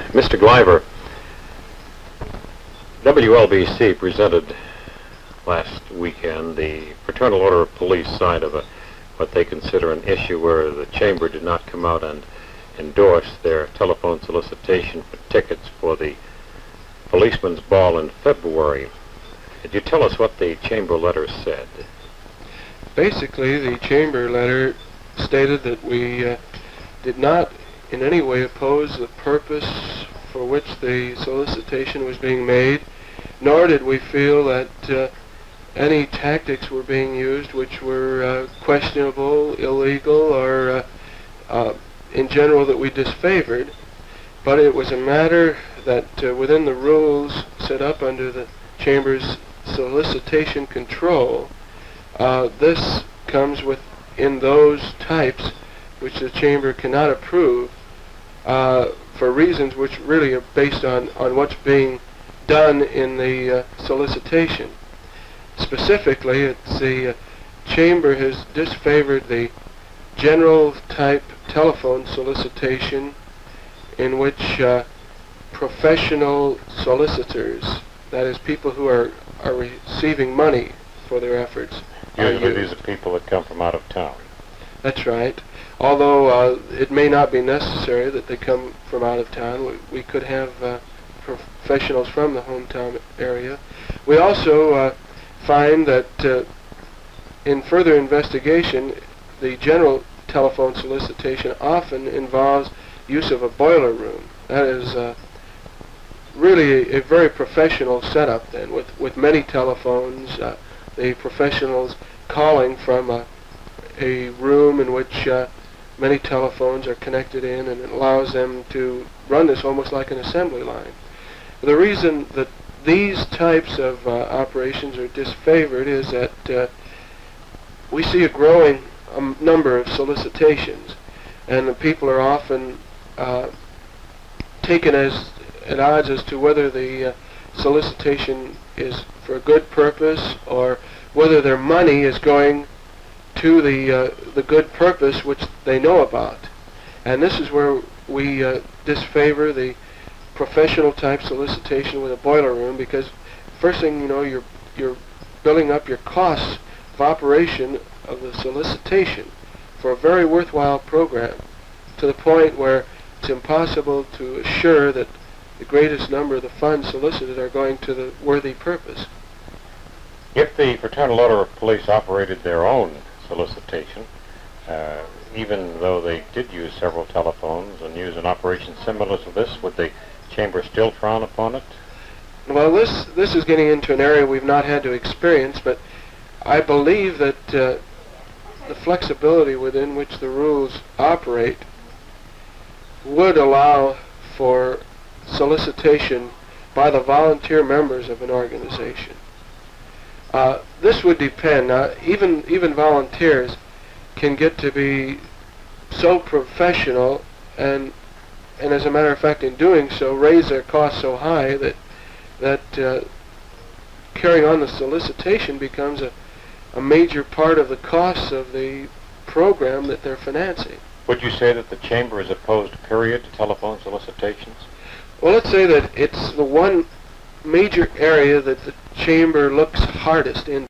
Mr. Gliva, WLBC presented last weekend the Fraternal Order of Police side of what they consider an issue where the Chamber did not come out and endorse their telephone solicitation for tickets for the policeman's ball in February. Could you tell us what the Chamber letter said? Basically, the Chamber letter stated that we did not in any way oppose the purpose for which the solicitation was being made, nor did we feel that any tactics were being used which were questionable, illegal, or in general that we disfavored. But it was a matter that within the rules set up under the Chamber's solicitation control, this comes within those types which the Chamber cannot approve for reasons which really are based on what's being done in the solicitation. Specifically, it's the Chamber has disfavored the general type telephone solicitation in which professional solicitors, that is, people who are receiving money for their efforts. Usually these are people that come from out of town. That's right. Although it may not be necessary that they come from out of town. We could have professionals from the hometown area. We also find that in further investigation, the general telephone solicitation often involves use of a boiler room. That is really a very professional setup then, with many telephones, the professionals calling from a room in which many telephones are connected in, and it allows them to run this almost like an assembly line. The reason that these types of operations are disfavored is that we see a growing number of solicitations, and the people are often taken at odds as to whether the solicitation is for a good purpose or whether their money is going to the good purpose which they know about. And this is where we disfavor the professional type solicitation with a boiler room, because first thing you know, you're building up your costs of operation of the solicitation for a very worthwhile program, to the point where it's impossible to assure that the greatest number of the funds solicited are going to the worthy purpose. If the Fraternal Order of Police operated their own solicitation, even though they did use several telephones and use an operation similar to this, would the Chamber still frown upon it? Well, this is getting into an area we've not had to experience, but I believe that the flexibility within which the rules operate would allow for solicitation by the volunteer members of an organization. This would depend. Even volunteers can get to be so professional, and as a matter of fact, in doing so, raise their costs so high that carrying on the solicitation becomes a major part of the costs of the program that they're financing. Would you say that the Chamber is opposed, period, to telephone solicitations? Well, let's say that it's the one major area that the Chamber looks hardest into.